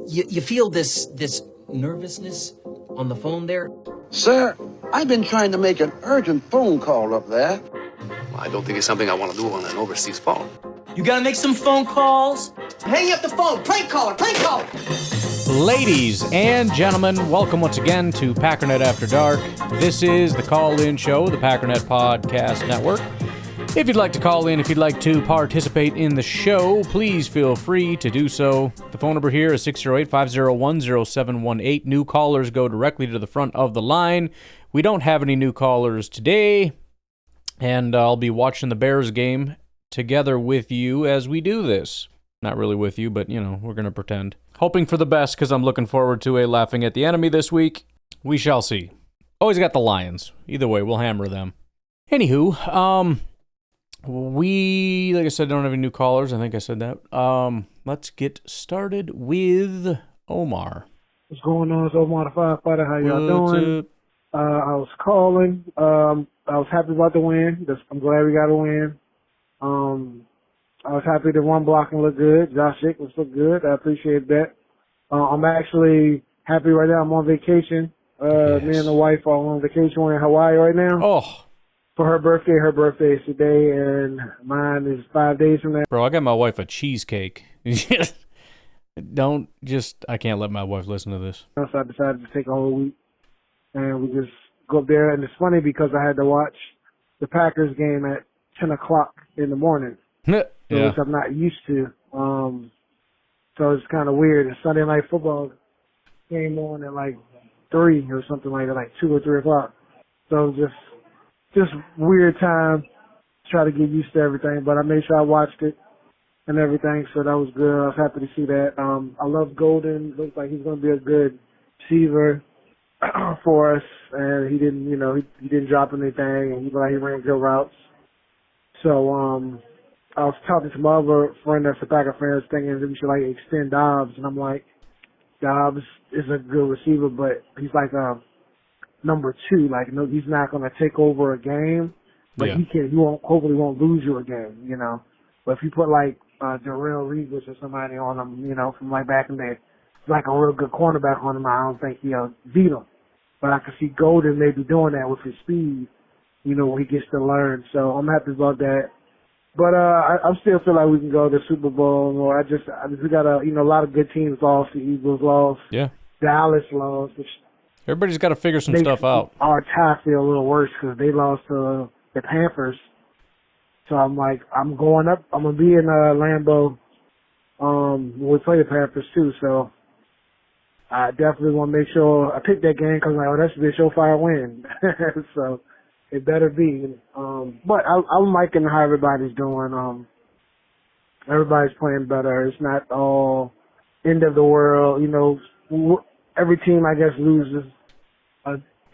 You feel this nervousness on the phone there? Sir, I've been trying to make an urgent phone call up there. Well, I don't think it's something I want to do on an overseas phone. You gotta make some phone calls. Hang up the phone. Prank caller. Prank caller. Ladies and gentlemen, welcome once again to Packernet After Dark. This is the call-in show, the Packernet Podcast Network. If you'd like to call in, if you'd like to participate in the show, please feel free to do so. The phone number here is 608-501-0718. New callers go directly to the front of the line. We don't have any new callers today, and I'll be watching the Bears game together with you as we do this. Not really with you, but, you know, we're going to pretend. Hoping for the best, because I'm looking forward to a laughing at the enemy this week. We shall see. Always got the Lions. Either way, we'll hammer them. Anywho, we, like I said, don't have any new callers. I think I said that. Let's get started with Omar. What's going on? It's Omar the Firefighter. How y'all doing? I was calling. I was happy about the win. I'm glad we got a win. I was happy the run blocking looked good. Josh Jacobs looked good. I appreciate that. I'm actually happy right now. I'm on vacation. Yes. Me and the wife are on vacation. We're in Hawaii right now. Oh. For her birthday. Her birthday is today, and mine is 5 days from now. Bro, I got my wife a cheesecake. I can't let my wife listen to this. So I decided to take a whole week, and we just go up there. And it's funny because I had to watch the Packers game at 10 o'clock in the morning, Yeah. which I'm not used to. So it's kind of weird. And Sunday Night Football came on at like 3 or something like that, like 2 or 3 o'clock. So just weird time to try to get used to everything. But I made sure I watched it and everything, so that was good. I was happy to see that. I love Golden. Looks like he's going to be a good receiver for us, and he didn't, he didn't drop anything, and he ran good routes. So I was talking to my other friend that's a Packer fan, thinking that we should extend Dobbs, and I'm like, Dobbs is a good receiver, but he's like number 2. No, he's not going to take over a game, but Yeah. he hopefully won't lose you a game, But if you put Darrell Reeves or somebody on him, from back in the day, a real good cornerback on him, I don't think he'll beat him. But I can see Golden maybe doing that with his speed, when he gets to learn. So I'm happy about that. But I still feel like we can go to the Super Bowl. Or we got a lot of good teams lost. The Eagles lost. Yeah. Dallas lost. Which Everybody's got to figure some stuff out. Our tie feel a little worse because they lost to the Panthers. So I'm going up. I'm going to be in Lambeau when we play the Panthers too. So I definitely want to make sure I pick that game because that should be a surefire win. So it better be. But I'm liking how everybody's doing. Everybody's playing better. It's not all end of the world. Every team, I guess, loses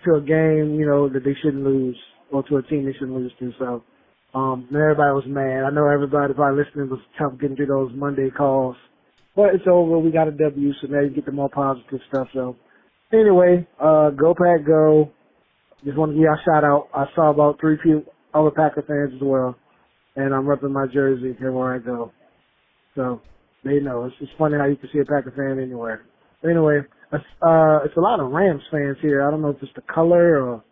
to a game, that they shouldn't lose, or to a team they shouldn't lose to. So everybody was mad. I know everybody probably listening was tough getting through those Monday calls. But it's over. We got a W, so now you get the more positive stuff. So anyway, go Pack, go. Just want to give y'all a shout out. I saw about 3 other Packer fans as well, and I'm repping my jersey everywhere I go. So they know. It's just funny how you can see a Packer fan anywhere. Anyway, it's a lot of Rams fans here. I don't know if it's the color or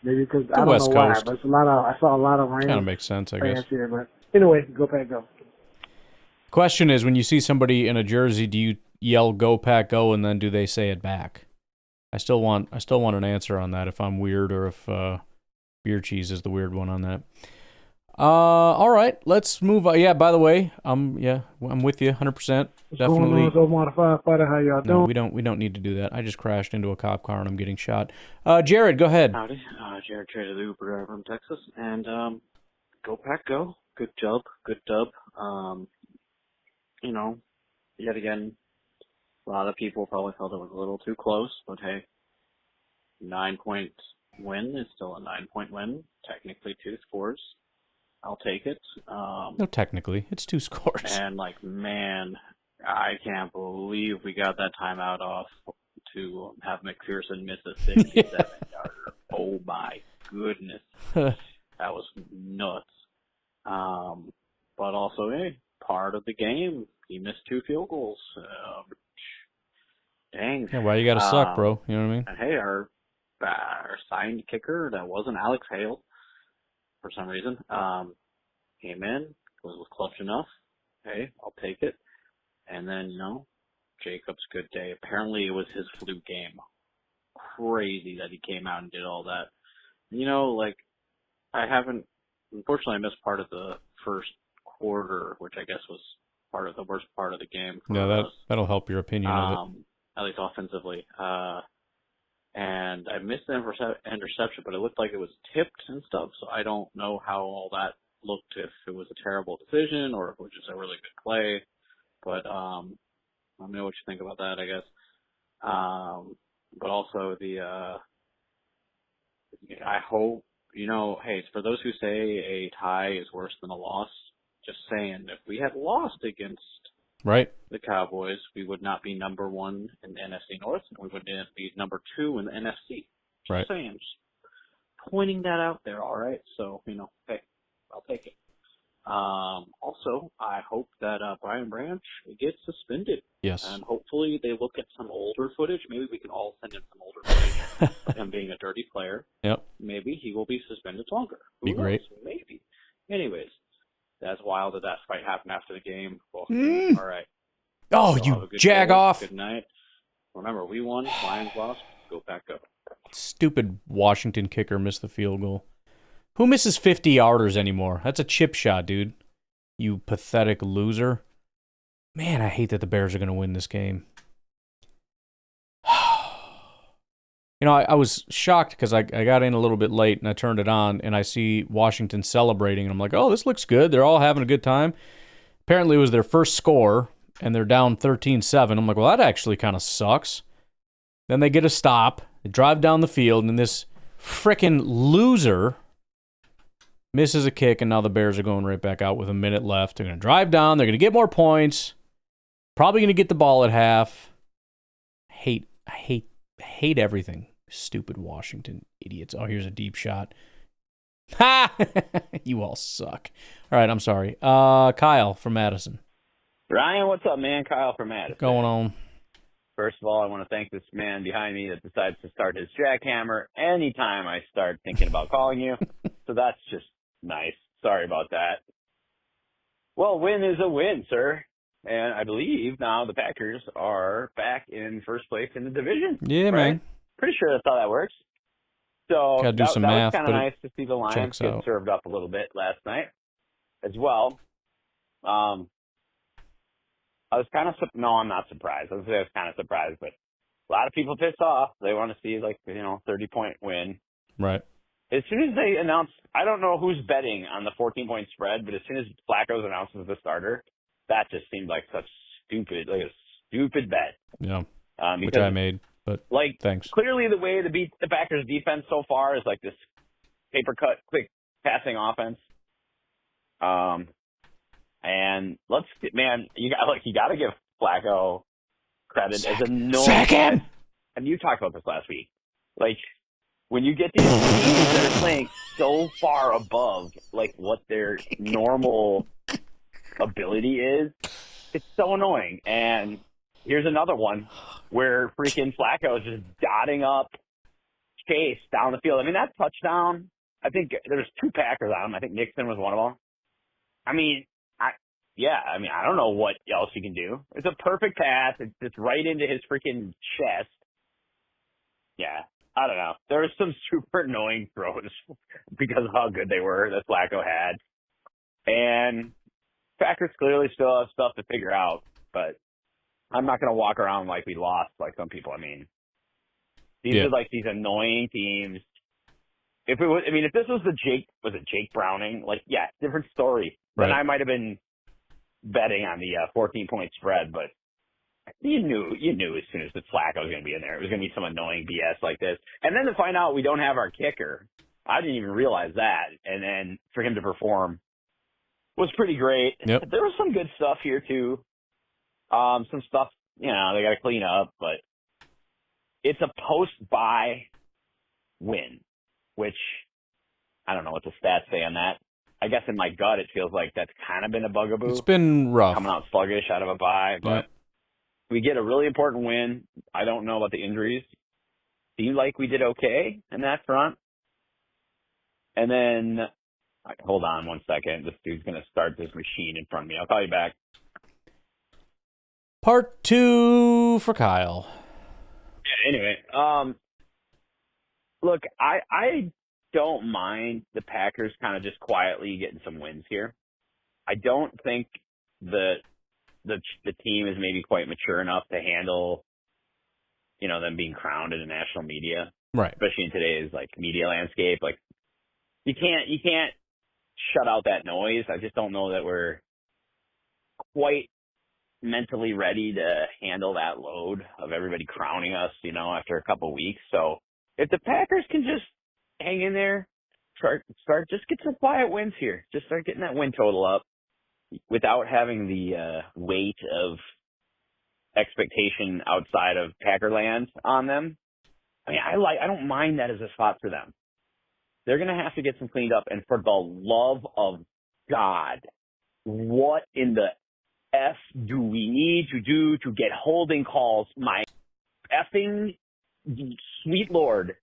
maybe because I don't West know why, Coast. but I saw a lot of Rams Kind of makes sense, I fans guess. here. But anyway, go Pack, go. Question is, when you see somebody in a jersey, do you yell "Go Pack, go" and then do they say it back? I still want an answer on that. If I'm weird or if beer cheese is the weird one on that. All right, let's move on. Yeah, by the way, I'm with you 100%. Definitely. What's going on? It's Omar the Firefighter. How y'all doing? No, we don't need to do that. I just crashed into a cop car and I'm getting shot. Jared, go ahead. Howdy. Jared traded the Uber driver from Texas. And go Pack, go. Good job. Good dub. Yet again, a lot of people probably felt it was a little too close, but hey, 9-point win is still a 9-point win. Technically 2 scores. I'll take it. No, technically, it's 2 scores. And man, I can't believe we got that timeout off to have McPherson miss a 67-yarder. Oh my goodness, that was nuts. But also, hey, part of the game. He missed 2 field goals. dang. Yeah, why you gotta suck, bro? You know what I mean? And hey, our signed kicker that wasn't Alex Hale for some reason came in, was clutch enough. Hey, I'll take it. And then, Jacob's good day. Apparently it was his fluke game. Crazy that he came out and did all that. Unfortunately I missed part of the first quarter, which I guess was part of the worst part of the game for us. That'll help your opinion of it. At least offensively. And I missed the interception, but it looked like it was tipped and stuff, so I don't know how all that looked, if it was a terrible decision or if it was just a really good play. But let me know what you think about that, I guess. But also I hope, hey, for those who say a tie is worse than a loss, just saying, if we had lost against the Cowboys, we would not be number 1 in the NFC North, and we would be number 2 in the NFC. Just saying, just pointing that out there, all right? So, hey, I'll take it. Also, I hope that Brian Branch gets suspended. Yes. And hopefully they look at some older footage. Maybe we can all send in some older footage of him being a dirty player. Yep. Maybe he will be suspended longer. Be great. Maybe. Anyways, that's wild that fight happened after the game. Well, all right. Oh, So you jag off. Good night. Remember, we won. Lions lost. Go back up. Stupid Washington kicker missed the field goal. Who misses 50-yarders anymore? That's a chip shot, dude. You pathetic loser. Man, I hate that the Bears are going to win this game. I was shocked because I got in a little bit late and I turned it on and I see Washington celebrating and I'm like, oh, this looks good. They're all having a good time. Apparently it was their first score and they're down 13-7. I'm like, well, that actually kind of sucks. Then they get a stop. They drive down the field and this frickin' loser misses a kick, and now the Bears are going right back out with a minute left. They're going to drive down. They're going to get more points. Probably going to get the ball at half. I hate everything. Stupid Washington idiots. Oh, here's a deep shot. Ha! You all suck. All right, I'm sorry. Kyle from Madison. Ryan, what's up, man? Kyle from Madison. What's going on? First of all, I want to thank this man behind me that decides to start his jackhammer anytime I start thinking about calling you. So that's just nice. Sorry about that. Well, win is a win, sir. And I believe now the Packers are back in first place in the division. Yeah, right? man. Pretty sure that's how that works. So Gotta do some math, was kind of but nice to see the Lions get out. served up a little bit last night as well. I was kind of I'm not surprised. I was kind of surprised, but a lot of people pissed off. They want to see 30-point win. Right. As soon as they announced, I don't know who's betting on the 14-point spread, but as soon as Flacco's announced as the starter, that just seemed like a stupid bet. Yeah. Which I made, but thanks. Clearly the way to beat the Packers defense so far is this paper cut, quick passing offense. And you got to give Flacco credit as annoying. Second. And you talked about this last week. When you get these teams that are playing so far above what their normal ability is, it's so annoying. And here's another one where freaking Flacco is just dotting up Chase down the field. I mean, that touchdown, I think there's 2 Packers on him. I think Nixon was one of them. I mean, I don't know what else you can do. It's a perfect pass. It's just right into his freaking chest. Yeah, I don't know. There were some super annoying throws because of how good they were that Flacco had. And Packers clearly still have stuff to figure out, but I'm not going to walk around like we lost like some people. I mean, these are these annoying teams. If this was Jake Browning, different story. Right. Then I might have been betting on the 14-point spread, but you knew as soon as the Flacco was going to be in there, it was going to be some annoying BS like this. And then to find out we don't have our kicker, I didn't even realize that. And then for him to perform was pretty great. Yep. There was some good stuff here too. Some stuff, they got to clean up, but it's a post-bye win, which I don't know what the stats say on that. I guess in my gut, it feels like that's kind of been a bugaboo. It's been rough. Coming out sluggish out of a bye, but We get a really important win. I don't know about the injuries. Seemed like we did okay in that front. And then, hold on one second. This dude's going to start this machine in front of me. I'll call you back. Part 2 for Kyle. Yeah, anyway, look, I don't mind the Packers kind of just quietly getting some wins here. I don't think the team is maybe quite mature enough to handle, them being crowned in the national media, right? Especially in today's media landscape. Like, you can't shut out that noise. I just don't know that we're quite mentally ready to handle that load of everybody crowning us, after a couple of weeks. So if the Packers can just hang in there, just get some quiet wins here. Just start getting that win total up without having the weight of expectation outside of Packerland on them. I mean, I don't mind that as a spot for them. They're going to have to get some cleaned up. And for the love of God, what in the F do we need to do to get holding calls? My effing sweet Lord.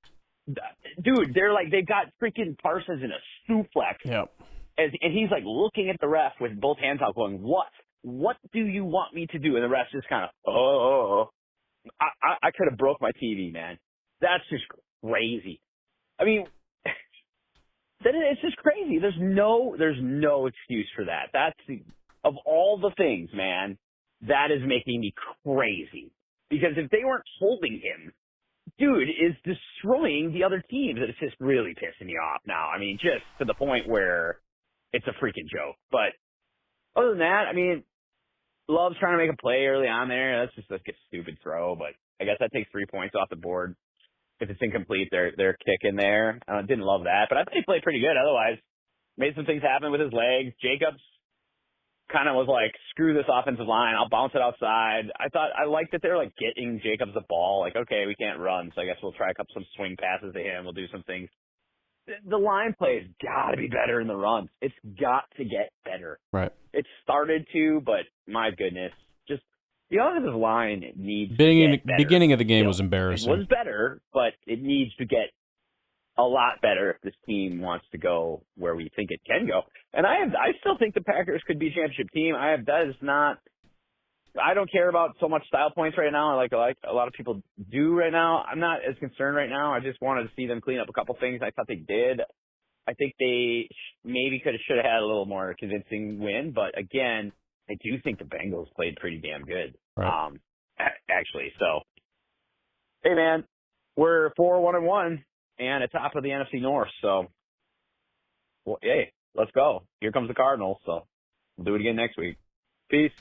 Dude, they've got freaking Parsons in a suplex. Yep. And he's looking at the ref with both hands out going, what? What do you want me to do? And the ref's just kind of, I could have broke my TV, man. That's just crazy. I mean, it's just crazy. There's no excuse for that. Of all the things, man, that is making me crazy. Because if they weren't holding him, dude is destroying the other teams. It's just really pissing me off now. I mean, just to the point where it's a freaking joke. But other than that, I mean, Love's trying to make a play early on there. That's just a stupid throw. But I guess that takes 3 points off the board. If it's incomplete, they're kicking there. I didn't love that. But I thought he played pretty good otherwise. Made some things happen with his legs. Jacobs kind of was like, screw this offensive line. I'll bounce it outside. I liked that they were getting Jacobs the ball. Okay, we can't run, so I guess we'll try some swing passes to him. We'll do some things. The line play has got to be better in the runs. It's got to get better. Right. It started to, but my goodness, just the offensive line needs to get better. Beginning of the game was embarrassing. It was better, but it needs to get a lot better if this team wants to go where we think it can go. And I still think the Packers could be a championship team. I don't care about so much style points right now. Like a lot of people do right now. I'm not as concerned right now. I just wanted to see them clean up a couple things. I thought they did. I think they maybe should have had a little more convincing win. But again, I do think the Bengals played pretty damn good. Right. Actually. So, hey man, we're 4-1-1 and at top of the NFC North. So, well, hey, let's go. Here comes the Cardinals. So we'll do it again next week. Peace.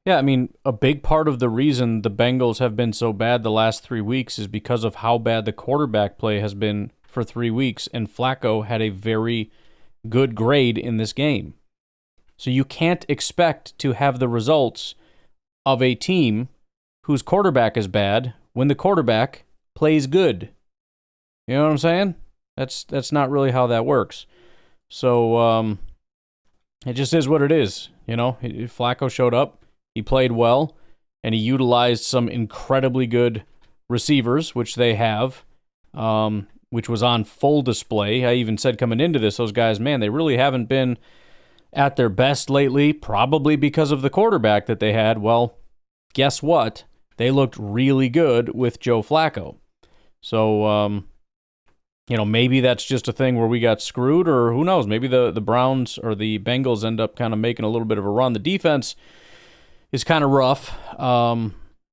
Yeah, I mean, a big part of the reason the Bengals have been so bad the last 3 weeks is because of how bad the quarterback play has been for 3 weeks, and Flacco had a very good grade in this game. So you can't expect to have the results of a team whose quarterback is bad when the quarterback plays good. You know what I'm saying? That's not really how that works. So it just is what it is. Flacco showed up. He played well, and he utilized some incredibly good receivers, which they have, which was on full display. I even said coming into this, those guys, man, they really haven't been at their best lately, probably because of the quarterback that they had. Well, guess what? They looked really good with Joe Flacco. So, maybe that's just a thing where we got screwed, or who knows? Maybe the Browns or the Bengals end up kind of making a little bit of a run. The defense is kind of rough,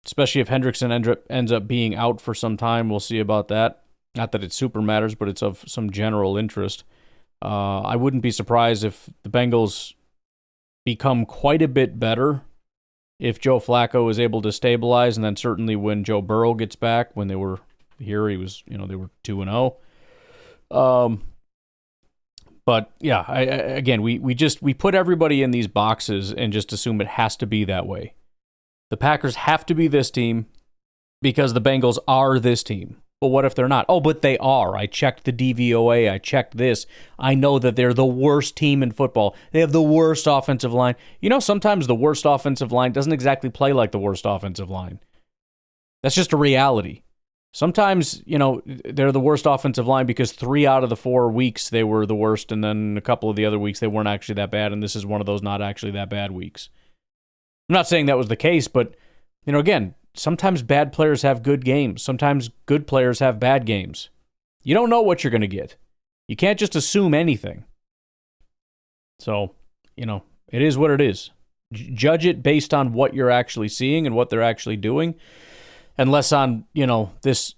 especially if Hendrickson ends up being out for some time. We'll see about that. Not that it super matters, but it's of some general interest. I wouldn't be surprised if the Bengals become quite a bit better if Joe Flacco is able to stabilize, and then certainly when Joe Burrow gets back. When they were here, they were 2-0. But yeah, we put everybody in these boxes and just assume it has to be that way. The Packers have to be this team because the Bengals are this team. But what if they're not? Oh, but they are. I checked the DVOA. I checked this. I know that they're the worst team in football. They have the worst offensive line. You know, sometimes the worst offensive line doesn't exactly play like the worst offensive line. That's just a reality. Sometimes, you know, they're the worst offensive line because 3 out of the 4 weeks they were the worst, and then a couple of the other weeks they weren't actually that bad, and this is one of those not actually that bad weeks. I'm not saying that was the case, but, you know, again, sometimes bad players have good games. Sometimes good players have bad games. You don't know what you're going to get. You can't just assume anything. So, you know, it is what it is. Judge it based on what you're actually seeing and what they're actually doing, and less on, you know, this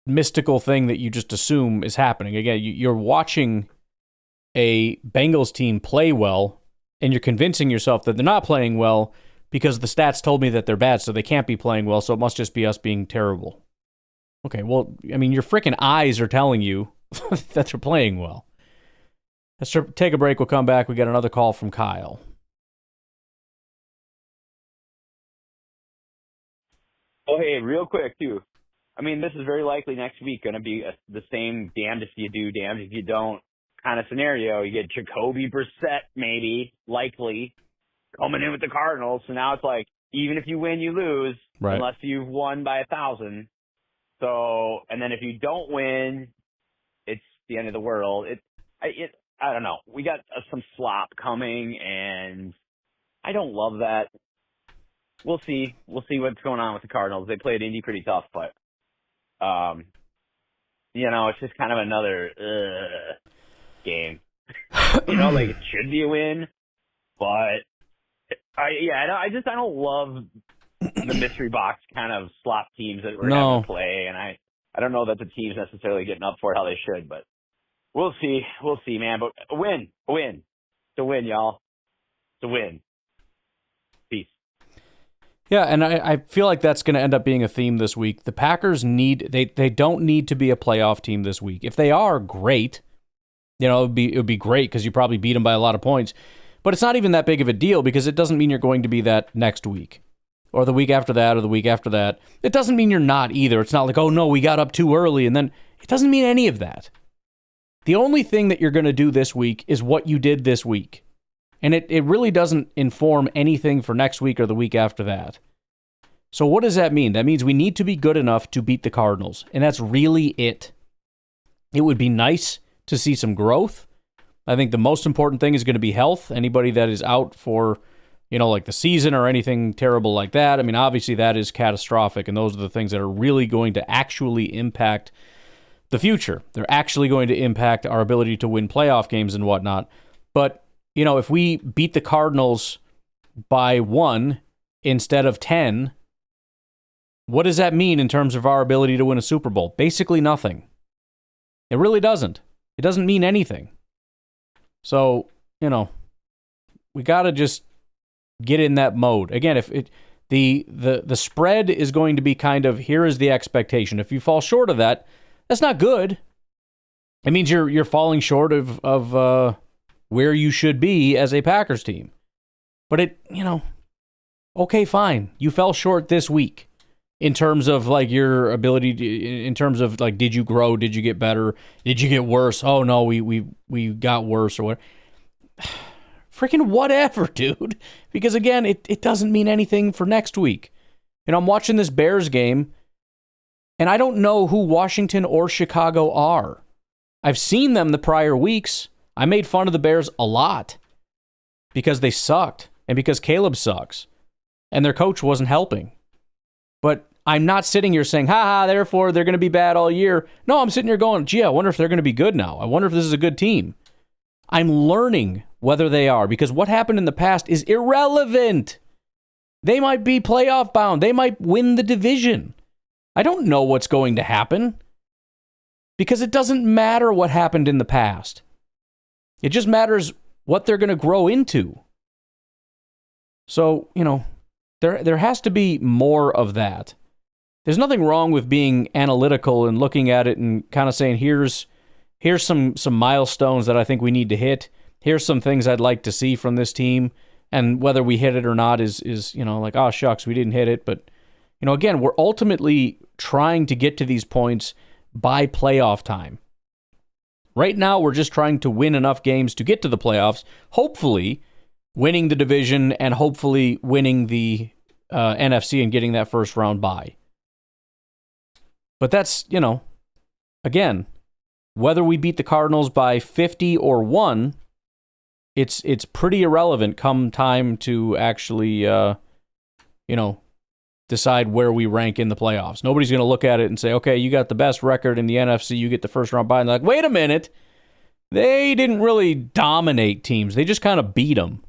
mystical thing that you just assume is happening. Again, you're watching a Bengals team play well, and you're convincing yourself that they're not playing well because the stats told me that they're bad, so they can't be playing well, so it must just be us being terrible. Okay, well, I mean, your freaking eyes are telling you that they're playing well. Let's take a break. We'll come back. We got another call from Kyle. Oh, hey, real quick, too. I mean, this is very likely next week going to be the same damned if you do, damned if you don't kind of scenario. You get Jacoby Brissett, maybe, likely, coming in with the Cardinals. So now it's like, even if you win, you lose, right, unless you've won by 1,000. So, and then if you don't win, it's the end of the world. I don't know. We got some slop coming, and I don't love that. We'll see. We'll see what's going on with the Cardinals. They played Indy pretty tough, but, you know, it's just kind of another game. You know, like, it should be a win, but I don't love the mystery box kind of slop teams that we're having to play, and I don't know that the team's necessarily getting up for it how they should, but we'll see. We'll see, man. But a win. It's a win, y'all. It's a win. Peace. Yeah, and I feel like that's going to end up being a theme this week. The Packers they don't need to be a playoff team this week. If they are, great. You know, it would be great because you probably beat them by a lot of points. But it's not even that big of a deal because it doesn't mean you're going to be that next week or the week after that or the week after that. It doesn't mean you're not either. It's not like, oh, no, we got up too early. And then it doesn't mean any of that. The only thing that you're going to do this week is what you did this week. And it really doesn't inform anything for next week or the week after that. So what does that mean? That means we need to be good enough to beat the Cardinals. And that's really it. It would be nice to see some growth. I think the most important thing is going to be health. Anybody that is out for, you know, like the season or anything terrible like that, I mean, obviously that is catastrophic. And those are the things that are really going to actually impact the future. They're actually going to impact our ability to win playoff games and whatnot. But, you know, if we beat the Cardinals by 1 instead of 10, what does that mean in terms of our ability to win a Super Bowl? Basically nothing. It really doesn't. It doesn't mean anything. So, you know, we got to just get in that mode. Again, if the spread is going to be kind of, here is the expectation. If you fall short of that, that's not good. It means you're falling short of where you should be as a Packers team. But okay, fine. You fell short this week in terms of like your ability to, in terms of like, did you grow? Did you get better? Did you get worse? Oh no, we got worse or what? Freaking whatever, dude. Because again, it doesn't mean anything for next week. You know, I'm watching this Bears game, and I don't know who Washington or Chicago are. I've seen them the prior weeks. I made fun of the Bears a lot because they sucked and because Caleb sucks and their coach wasn't helping. But I'm not sitting here saying, therefore they're going to be bad all year. No, I'm sitting here going, gee, I wonder if they're going to be good now. I wonder if this is a good team. I'm learning whether they are, because what happened in the past is irrelevant. They might be playoff bound. They might win the division. I don't know what's going to happen because it doesn't matter what happened in the past. It just matters what they're going to grow into. So, you know, there has to be more of that. There's nothing wrong with being analytical and looking at it and kind of saying, here's some milestones that I think we need to hit. Here's some things I'd like to see from this team. And whether we hit it or not is you know, like, oh, shucks, we didn't hit it. But, you know, again, we're ultimately trying to get to these points by playoff time. Right now, we're just trying to win enough games to get to the playoffs, hopefully winning the division and hopefully winning the NFC and getting that first round bye. But that's, again, whether we beat the Cardinals by 50 or 1, it's pretty irrelevant come time to actually, decide where we rank in the playoffs. Nobody's going to look at it and say, okay, you got the best record in the NFC, you get the first round bye. And they're like, wait a minute. They didn't really dominate teams. They just kind of beat them.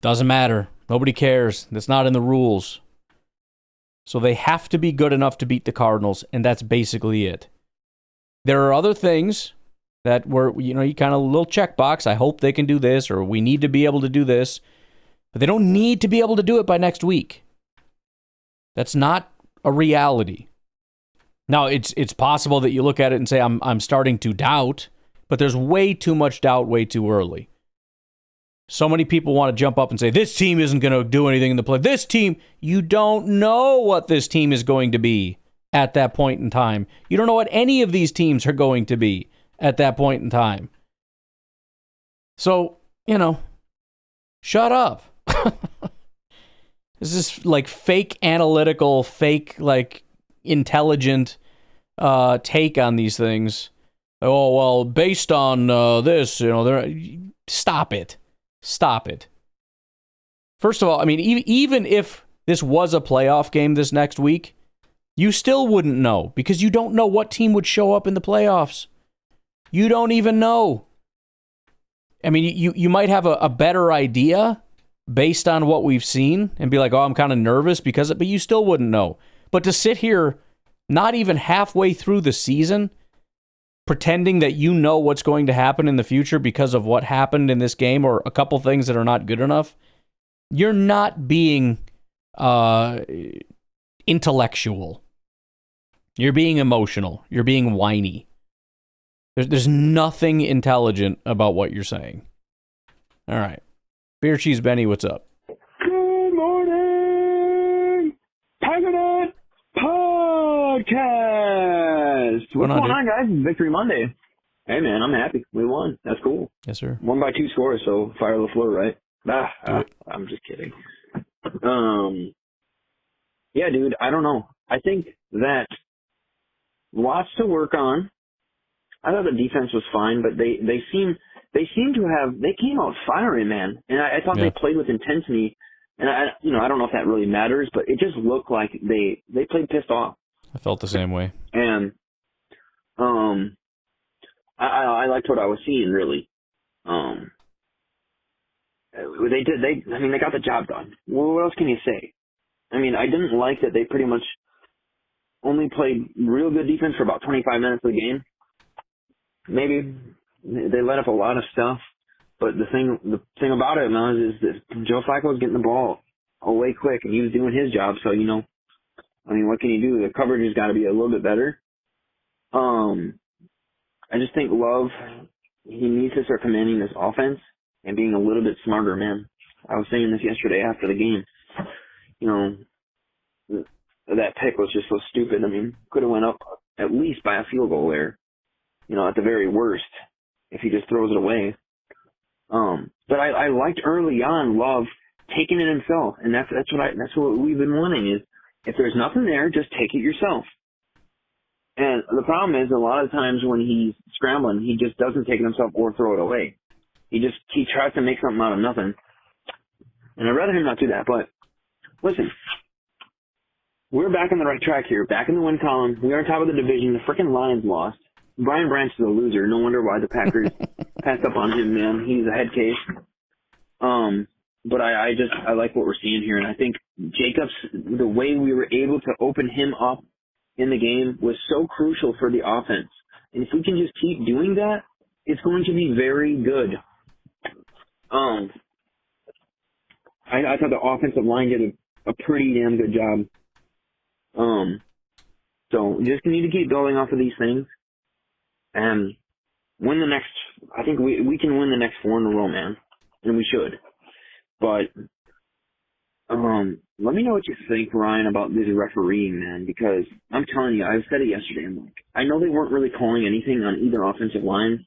Doesn't matter. Nobody cares. That's not in the rules. So they have to be good enough to beat the Cardinals, and that's basically it. There are other things that were, you kind of a little checkbox. I hope they can do this, or we need to be able to do this. But they don't need to be able to do it by next week. That's not a reality. Now, it's possible that you look at it and say, I'm starting to doubt, but there's way too much doubt way too early. So many people want to jump up and say, this team isn't going to do anything in the play. This team, you don't know what this team is going to be at that point in time. You don't know what any of these teams are going to be at that point in time. So, shut up. This is like fake analytical, fake like intelligent take on these things. Oh, well, based on this, stop it. Stop it. First of all, I mean, even if this was a playoff game this next week, you still wouldn't know because you don't know what team would show up in the playoffs. You don't even know. I mean, you might have a better idea based on what we've seen and be like, oh, I'm kind of nervous because but you still wouldn't know. But to sit here not even halfway through the season pretending that you know what's going to happen in the future because of what happened in this game or a couple things that are not good enough, you're not being intellectual. You're being emotional. You're being whiny. There's nothing intelligent about what you're saying. All right. Beer Cheese Benny, what's up? Good morning! Packernet Podcast! What's going on, guys? It's Victory Monday. Hey, man, I'm happy. We won. That's cool. Yes, sir. Won by 2 scores, so fire LaFleur, right? I'm just kidding. Yeah, dude, I don't know. I think that lots to work on. I thought the defense was fine, but they came out firing, man. And I thought they played with intensity. And I don't know if that really matters, but it just looked like they played pissed off. I felt the same way. And I liked what I was seeing, really. They got the job done. Well, what else can you say? I mean, I didn't like that they pretty much only played real good defense for about 25 minutes of the game. Maybe they let up a lot of stuff, but the thing about it, man, is that Joe Flacco was getting the ball away quick, and he was doing his job. So what can you do? The coverage has got to be a little bit better. I just think Love, he needs to start commanding this offense and being a little bit smarter, man. I was saying this yesterday after the game. That pick was just so stupid. I mean, could have went up at least by a field goal there. At the very worst, if he just throws it away. But I liked early on Love taking it himself, and that's what we've been wanting is if there's nothing there, just take it yourself. And the problem is a lot of times when he's scrambling, he just doesn't take it himself or throw it away. He tries to make something out of nothing. And I'd rather him not do that. But listen, we're back on the right track here, back in the win column. We are on top of the division. The freaking Lions lost. Brian Branch is a loser. No wonder why the Packers passed up on him, man. He's a head case. But I like what we're seeing here. And I think Jacobs, the way we were able to open him up in the game was so crucial for the offense. And if we can just keep doing that, it's going to be very good. I thought the offensive line did a pretty damn good job. So just need to keep building off of these things. And win the next, I think we can win the next 4 in a row, man. And we should. But Let me know what you think, Ryan, about this refereeing, man, because I'm telling you, I said it yesterday. I'm like, I know they weren't really calling anything on either offensive line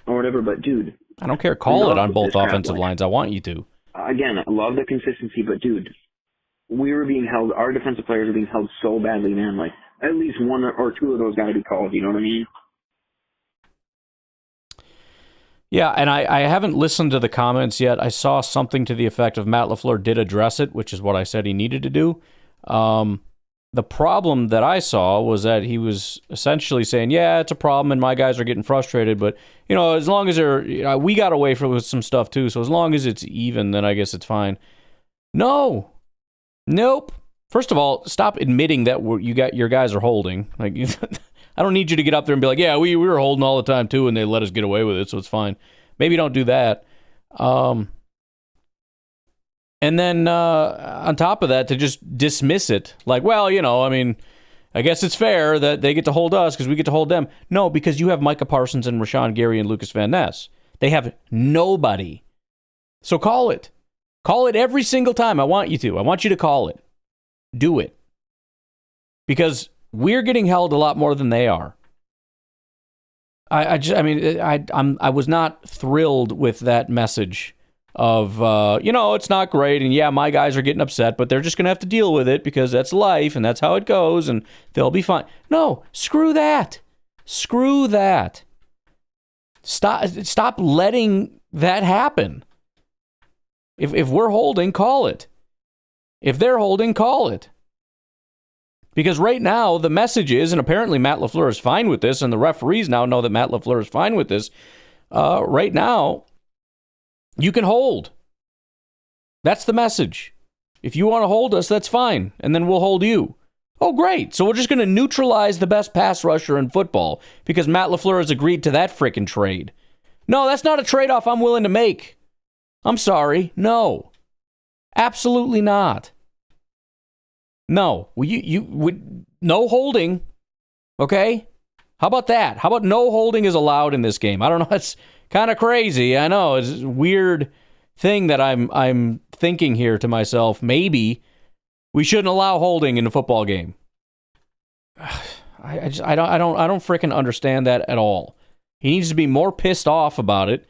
or whatever, but dude, I don't care. Call it on both offensive lines. I want you to. Again, I love the consistency, but dude, we were being held. Our defensive players are being held so badly, man. Like at least one or two of those got to be called. You know what I mean? Yeah, and I haven't listened to the comments yet. I saw something to the effect of Matt LaFleur did address it, which is what I said he needed to do. The problem that I saw was that he was essentially saying, yeah, it's a problem and my guys are getting frustrated, but, as long as they're, we got away with some stuff too, so as long as it's even, then I guess it's fine. No. Nope. First of all, stop admitting that your guys are holding. Like, I don't need you to get up there and be like, yeah, we were holding all the time too, and they let us get away with it, so it's fine. Maybe don't do that. And then on top of that, to just dismiss it, like, well, I guess it's fair that they get to hold us because we get to hold them. No, because you have Micah Parsons and Rashawn Gary and Lucas Van Ness. They have nobody. So call it. Call it every single time. I want you to. I want you to call it. Do it. Because we're getting held a lot more than they are. I was not thrilled with that message of, it's not great, and yeah, my guys are getting upset, but they're just going to have to deal with it because that's life, and that's how it goes, and they'll be fine. No, screw that. Screw that. Stop letting that happen. If we're holding, call it. If they're holding, call it. Because right now, the message is, and apparently Matt LaFleur is fine with this, and the referees now know that Matt LaFleur is fine with this, right now, you can hold. That's the message. If you want to hold us, that's fine, and then we'll hold you. Oh, great. So we're just going to neutralize the best pass rusher in football because Matt LaFleur has agreed to that frickin' trade. No, that's not a trade-off I'm willing to make. I'm sorry. No. Absolutely not. No. No holding. Okay? How about that? How about no holding is allowed in this game? I don't know. It's kind of crazy. I know. It's a weird thing that I'm thinking here to myself. Maybe we shouldn't allow holding in a football game. I don't freaking understand that at all. He needs to be more pissed off about it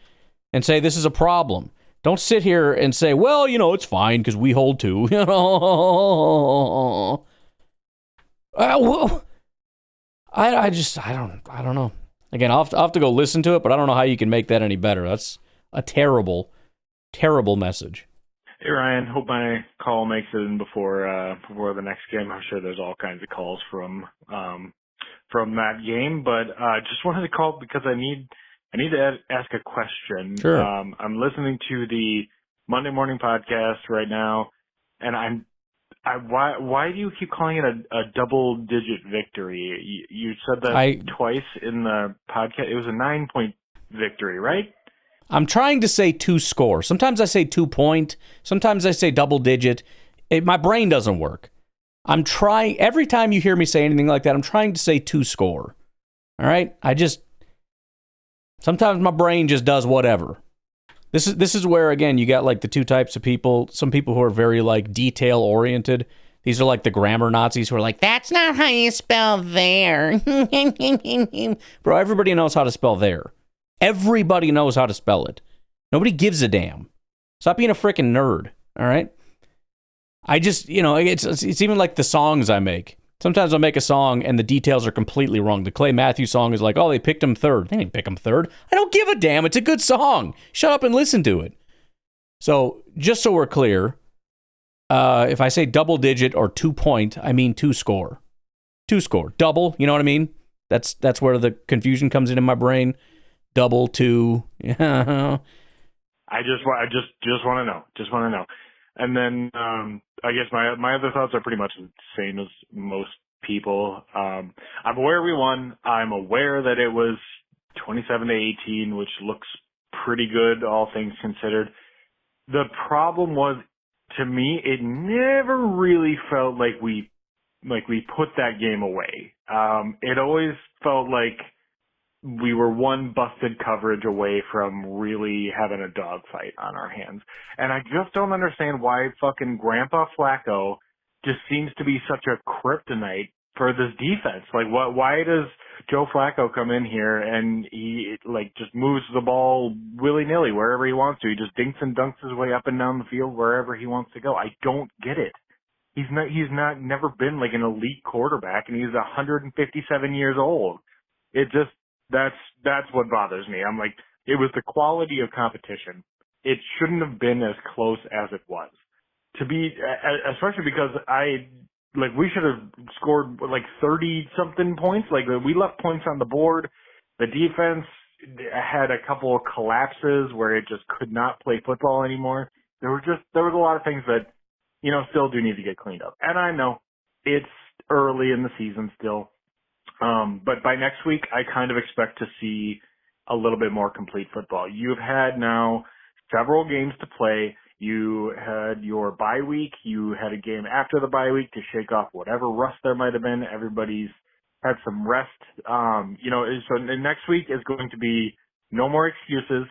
and say this is a problem. Don't sit here and say, well, it's fine because we hold too. I don't know. Again, I'll have to go listen to it, but I don't know how you can make that any better. That's a terrible, terrible message. Hey, Ryan. Hope my call makes it in before the next game. I'm sure there's all kinds of calls from that game, but just wanted to call because I need to ask a question. Sure. I'm listening to the Monday morning podcast right now, and why do you keep calling it a double-digit victory? You said that twice in the podcast. It was a 9-point victory, right? I'm trying to say 2-score. Sometimes I say 2-point. Sometimes I say double-digit. My brain doesn't work. I'm trying. Every time you hear me say anything like that, I'm trying to say 2-score. All right? Sometimes my brain just does whatever. This is where, again, you got like the two types of people. Some people who are very like detail oriented. These are like the grammar Nazis who are like, that's not how you spell there. Bro, everybody knows how to spell there. Everybody knows how to spell it. Nobody gives a damn. Stop being a freaking nerd. All right? I just, it's even like the songs I make. Sometimes I'll make a song and the details are completely wrong. The Clay Matthews song is like, oh, they picked him third. They didn't pick him third. I don't give a damn. It's a good song. Shut up and listen to it. So just so we're clear, if I say double digit or 2-point, I mean 2-score. 2-score. Double, you know what I mean? That's where the confusion comes in my brain. Double, 2. Yeah. I just want to know. Just want to know. And then I guess my other thoughts are pretty much the same as most people. I'm aware we won. I'm aware that it was 27-18, which looks pretty good, all things considered. The problem was, to me, it never really felt like we put that game away. It always felt like we were one busted coverage away from really having a dogfight on our hands. And I just don't understand why fucking Grandpa Flacco just seems to be such a kryptonite for this defense. Like, why does Joe Flacco come in here and he, like, just moves the ball willy-nilly wherever he wants to? He just dinks and dunks his way up and down the field wherever he wants to go. I don't get it. He's never been like an elite quarterback, and he's 157 years old. It just, that's what bothers me. I'm like, it was the quality of competition. It shouldn't have been as close as it was. To be, especially because we should have scored like 30 something points. Like, we left points on the board. The defense had a couple of collapses where it just could not play football anymore. There was a lot of things that, still do need to get cleaned up. And I know it's early in the season still. But by next week, I kind of expect to see a little bit more complete football. You've had now several games to play. You had your bye week. You had a game after the bye week to shake off whatever rust there might have been. Everybody's had some rest. So next week is going to be no more excuses.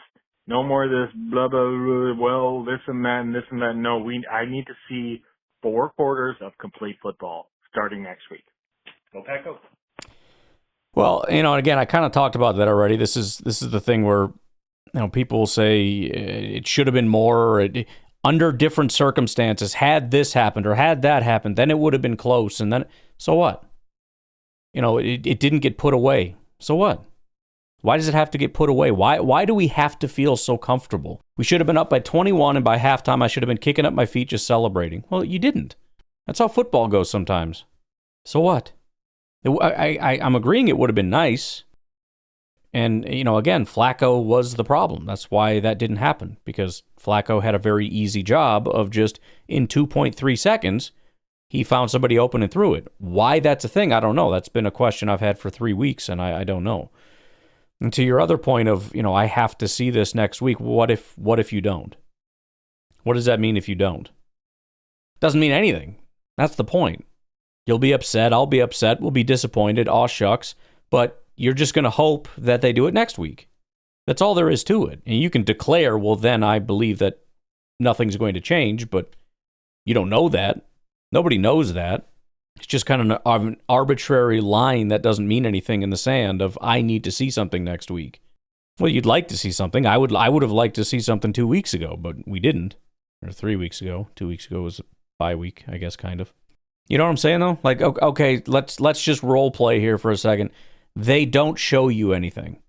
No more of this blah, blah, blah, well, this and that and this and that. No, I need to see 4 quarters of complete football starting next week. Go Packers. Well, again, I kind of talked about that already. This is the thing where, people say it should have been more, or under different circumstances, had this happened or had that happened, then it would have been close. And then, so what? It didn't get put away. So what? Why does it have to get put away? Why do we have to feel so comfortable? We should have been up by 21, and by halftime, I should have been kicking up my feet just celebrating. Well, you didn't. That's how football goes sometimes. So what? I'm agreeing it would have been nice. And, again, Flacco was the problem. That's why that didn't happen, because Flacco had a very easy job of just, in 2.3 seconds, he found somebody open and threw it. Why that's a thing, I don't know. That's been a question I've had for 3 weeks, and I don't know. And to your other point of, I have to see this next week, what if you don't? What does that mean if you don't? Doesn't mean anything. That's the point. You'll be upset, I'll be upset, we'll be disappointed, aw shucks, but you're just going to hope that they do it next week. That's all there is to it. And you can declare, well, then I believe that nothing's going to change, but you don't know that. Nobody knows that. It's just kind of an arbitrary line that doesn't mean anything in the sand of, I need to see something next week. Well, you'd like to see something. I would have liked to see something 2 weeks ago, but we didn't. Or 3 weeks ago. 2 weeks ago was a bye week, I guess, kind of. You know what I'm saying, though? Like, okay, let's just role play here for a second. They don't show you anything.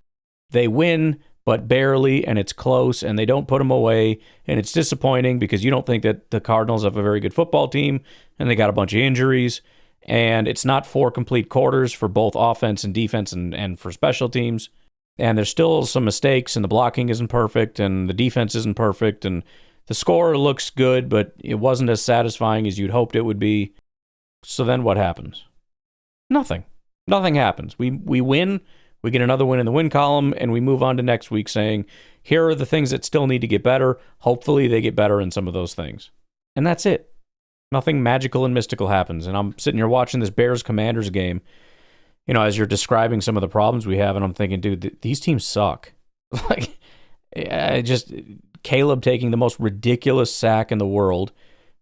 They win, but barely, and it's close, and they don't put them away, and it's disappointing because you don't think that the Cardinals have a very good football team, and they got a bunch of injuries, and it's not 4 complete quarters for both offense and defense and for special teams, and there's still some mistakes, and the blocking isn't perfect, and the defense isn't perfect, and the score looks good, but it wasn't as satisfying as you'd hoped it would be. So then what happens? Nothing. Nothing happens. We win, we get another win in the win column, and we move on to next week saying, here are the things that still need to get better. Hopefully they get better in some of those things. And that's it. Nothing magical and mystical happens. And I'm sitting here watching this Bears-Commanders game, as you're describing some of the problems we have, and I'm thinking, dude, these teams suck. Like, Caleb taking the most ridiculous sack in the world.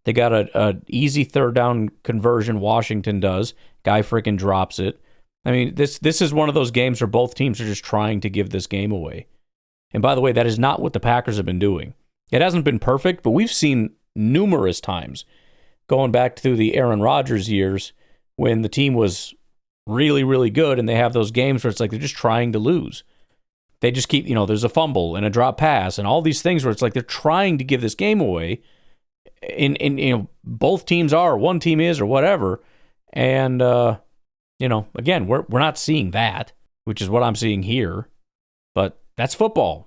They got a easy 3rd down conversion, Washington does. Guy freaking drops it. I mean, this is one of those games where both teams are just trying to give this game away. And by the way, that is not what the Packers have been doing. It hasn't been perfect, but we've seen numerous times, going back through the Aaron Rodgers years, when the team was really, really good, and they have those games where it's like they're just trying to lose. They just keep, there's a fumble and a drop pass and all these things where it's like they're trying to give this game away. In both teams are, one team is, or whatever, and again, we're not seeing that, which is what I'm seeing here, but that's football.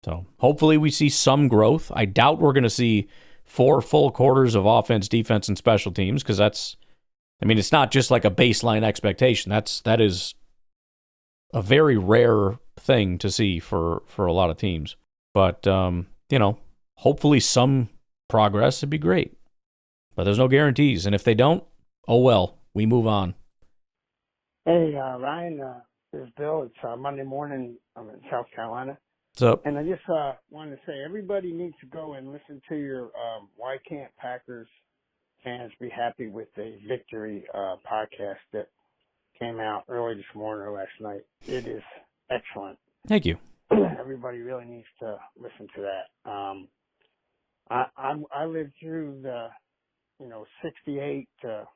So hopefully we see some growth. I doubt we're going to see 4 full quarters of offense, defense, and special teams, because it's not just like a baseline expectation. That is a very rare thing to see for a lot of teams. But hopefully some progress would be great, but there's no guarantees, and if they don't, oh well, we move on. Hey, Ryan, This is Bill. It's Monday morning. I'm in South Carolina. What's up? And I just wanted to say everybody needs to go and listen to your Why Can't Packers Fans Be Happy with a Victory podcast that came out early this morning or last night. It is excellent. Thank you. Everybody really needs to listen to that. I lived through the 68 to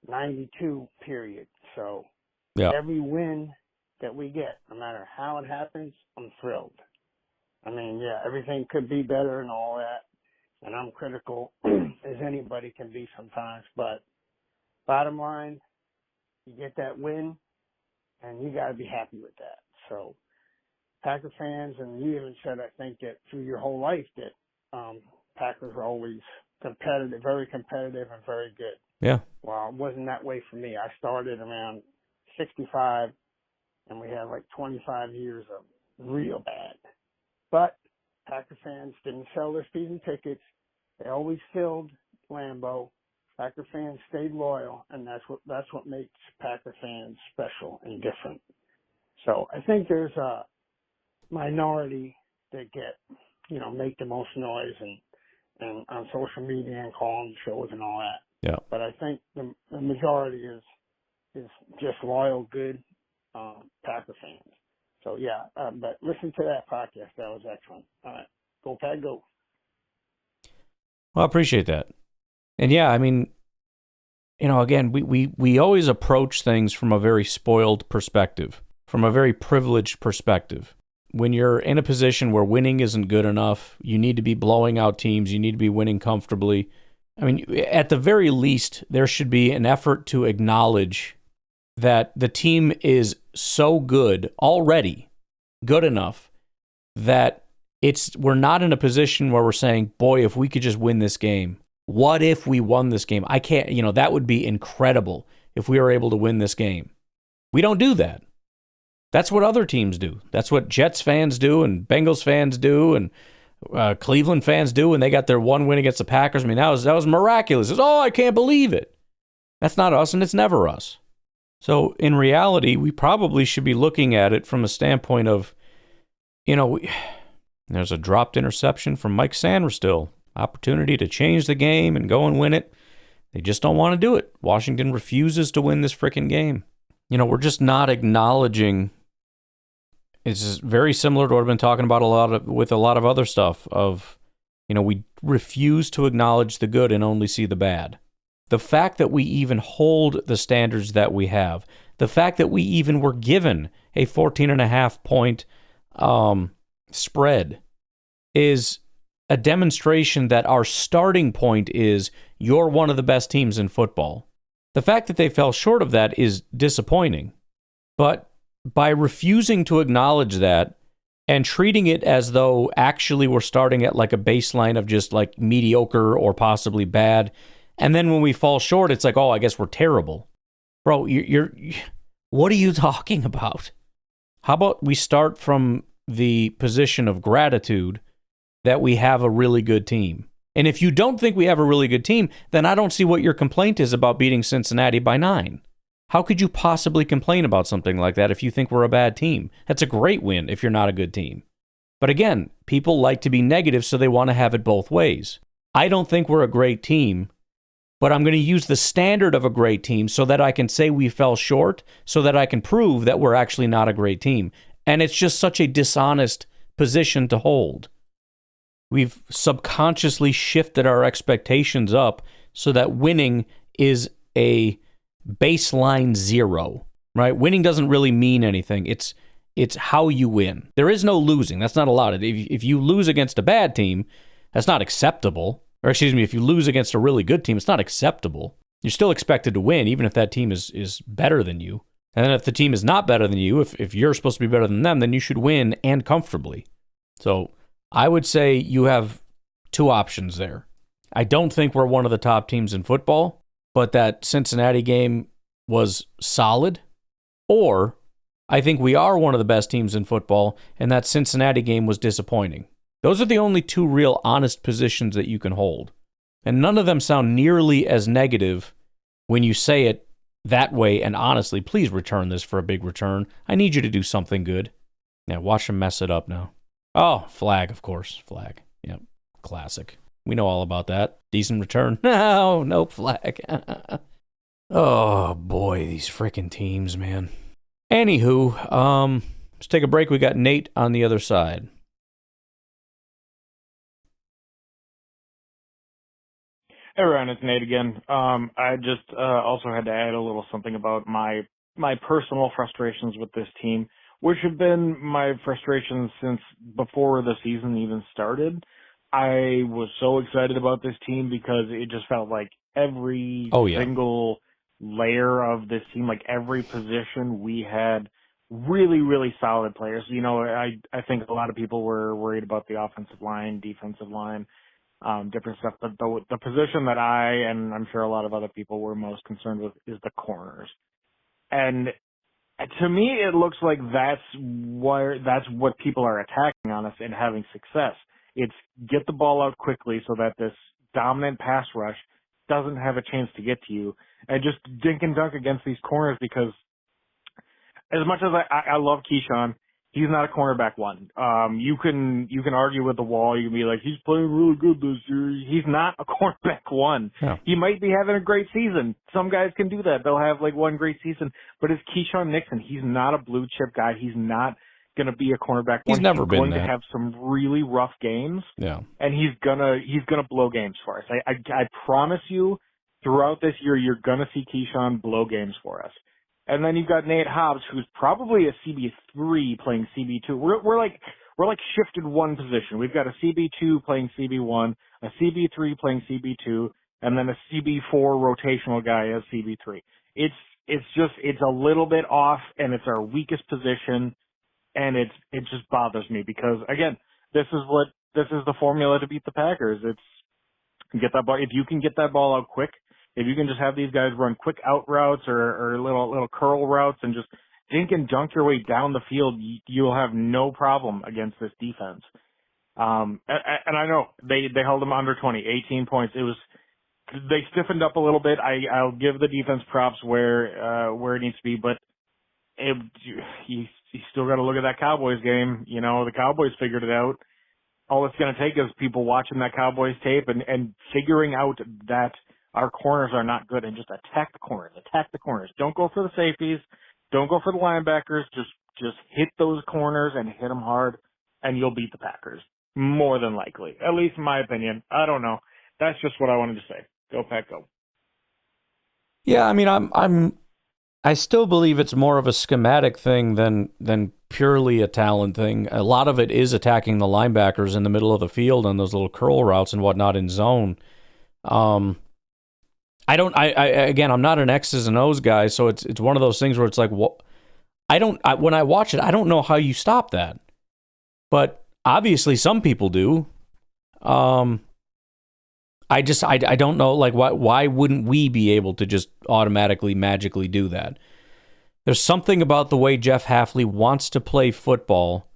92 period. So every win that we get, no matter how it happens, I'm thrilled. I mean, everything could be better and all that, and I'm critical as anybody can be sometimes. But bottom line, you get that win, and you got to be happy with that. So Packer fans, and you even said, I think, that through your whole life that Packers are always competitive, very competitive, and very good. Yeah. Well, it wasn't that way for me. I started around 65, and we had like 25 years of real bad. But Packer fans didn't sell their season tickets. They always filled Lambeau. Packer fans stayed loyal, and that's what makes Packer fans special and different. So I think there's a minority that make the most noise and on social media and calling shows and all that. Yeah. But I think the majority is just loyal, good Packer fans. So but listen to that podcast. That was excellent. All right, go Pack, go. Well, I appreciate that. And I mean, again, we always approach things from a very spoiled perspective, from a very privileged perspective. When you're in a position where winning isn't good enough, you need to be blowing out teams, you need to be winning comfortably. I mean, at the very least, there should be an effort to acknowledge that the team is so good already, good enough, that we're not in a position where we're saying, boy, if we could just win this game. What if we won this game? I can't, that would be incredible if we were able to win this game. We don't do that. That's what other teams do. That's what Jets fans do and Bengals fans do and Cleveland fans do when they got their one win against the Packers. I mean, that was miraculous. I can't believe it. That's not us, and it's never us. So in reality, we probably should be looking at it from a standpoint of, there's a dropped interception from Mike Sanderstill. Opportunity to change the game and go and win it. They just don't want to do it. Washington refuses to win this freaking game. We're just not acknowledging. It's very similar to what I've been talking about with a lot of other stuff of, we refuse to acknowledge the good and only see the bad. The fact that we even hold the standards that we have, the fact that we even were given a 14.5 point spread is a demonstration that our starting point is you're one of the best teams in football. The fact that they fell short of that is disappointing. But by refusing to acknowledge that and treating it as though actually we're starting at like a baseline of just like mediocre or possibly bad, and then when we fall short, it's like, oh, I guess we're terrible. Bro, what are you talking about? How about we start from the position of gratitude that we have a really good team? And if you don't think we have a really good team, then I don't see what your complaint is about beating Cincinnati by 9. How could you possibly complain about something like that if you think we're a bad team? That's a great win if you're not a good team. But again, people like to be negative, so they want to have it both ways. I don't think we're a great team, but I'm going to use the standard of a great team so that I can say we fell short, so that I can prove that we're actually not a great team. And it's just such a dishonest position to hold. We've subconsciously shifted our expectations up so that winning is a baseline 0, right? Winning doesn't really mean anything. It's how you win. There is no losing. That's not allowed. If you lose against a bad team, that's not acceptable. Or excuse me, if you lose against a really good team, it's not acceptable. You're still expected to win, even if that team is better than you. And then if the team is not better than you, if you're supposed to be better than them, then you should win and comfortably. So I would say you have two options there. I don't think we're one of the top teams in football, but that Cincinnati game was solid. Or I think we are one of the best teams in football, and that Cincinnati game was disappointing. Those are the only two real honest positions that you can hold. And none of them sound nearly as negative when you say it that way. And honestly, please return this for a big return. I need you to do something good. Now, watch him mess it up now. Oh, flag, of course. Flag. Yep. Classic. We know all about that. Decent return. No, nope, flag. Oh, boy, these freaking teams, man. Anywho, let's take a break. We got Nate on the other side. Hey, Ryan, it's Nate again. I just also had to add a little something about my personal frustrations with this team, which have been my frustrations since before the season even started. I was so excited about this team because it just felt like every single layer of this team, like every position, we had really, really solid players. You know, I think a lot of people were worried about the offensive line, defensive line, different stuff. But the position that I, and I'm sure a lot of other people were most concerned with, is the corners. And to me, it looks like that's what people are attacking on us and having success. It's get the ball out quickly so that this dominant pass rush doesn't have a chance to get to you, and just dink and dunk against these corners, because as much as I love Keyshawn, he's not a cornerback one. You can argue with the wall. You can be like, he's playing really good this year. He's not a cornerback one. Yeah. He might be having a great season. Some guys can do that. They'll have like one great season. But it's Keyshawn Nixon. He's not a blue chip guy. He's not going to be a cornerback one. He's never been going that. to have some really rough games. Yeah. And he's gonna blow games for us. I promise you, throughout this year, you're gonna see Keyshawn blow games for us. And then you've got Nate Hobbs, who's probably a CB3 playing CB2. We're like shifted one position. We've got a CB2 playing CB1, a CB3 playing CB2, and then a CB4 rotational guy as CB3. It's a little bit off, and it's our weakest position, and it just bothers me because, again, this is the formula to beat the Packers. It's get that ball. If you can get that ball out quick, if you can just have these guys run quick out routes or little curl routes and just dink and dunk your way down the field, you'll have no problem against this defense. And I know they held them under 20, 18 points. They stiffened up a little bit. I'll give the defense props where it needs to be, but you still got to look at that Cowboys game. You know, the Cowboys figured it out. All it's going to take is people watching that Cowboys tape and figuring out that our corners are not good, and just attack the corners. Attack the corners. Don't go for the safeties. Don't go for the linebackers. Just hit those corners and hit them hard, and you'll beat the Packers. More than likely. At least in my opinion. I don't know. That's just what I wanted to say. Go Pack, go. Yeah, I mean, I still believe it's more of a schematic thing than purely a talent thing. A lot of it is attacking the linebackers in the middle of the field on those little curl routes and whatnot in zone. Again, I'm not an X's and O's guy, so it's one of those things where it's like, what? When I watch it, I don't know how you stop that, but obviously some people do. I don't know, like, why wouldn't we be able to just automatically, magically do that? There's something about the way Jeff Hafley wants to play football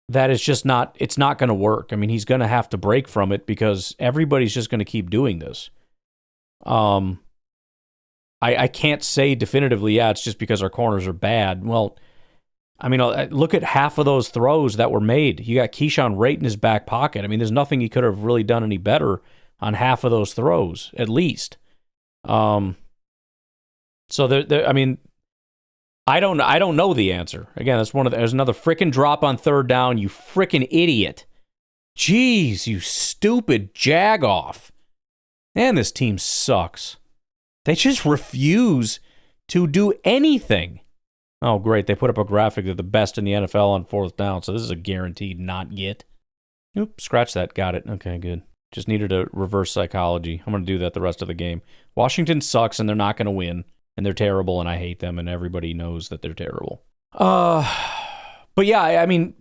that is just not, it's not going to work. I mean, he's going to have to break from it because everybody's just going to keep doing this. I can't say definitively, yeah, it's just because our corners are bad. Well, I mean, look at half of those throws that were made. You got Keyshawn right in his back pocket. I mean, there's nothing he could have really done any better on half of those throws, at least. So I mean, I don't know the answer. Again, there's another frickin' drop on third down, you frickin' idiot. Jeez, you stupid jagoff. Man, this team sucks. They just refuse to do anything. Oh, great. They put up a graphic that the best in the NFL on fourth down, so this is a guaranteed not get. Oop, scratch that. Got it. Okay, good. Just needed a reverse psychology. I'm going to do that the rest of the game. Washington sucks, and they're not going to win, and they're terrible, and I hate them, and everybody knows that they're terrible. But yeah, I mean,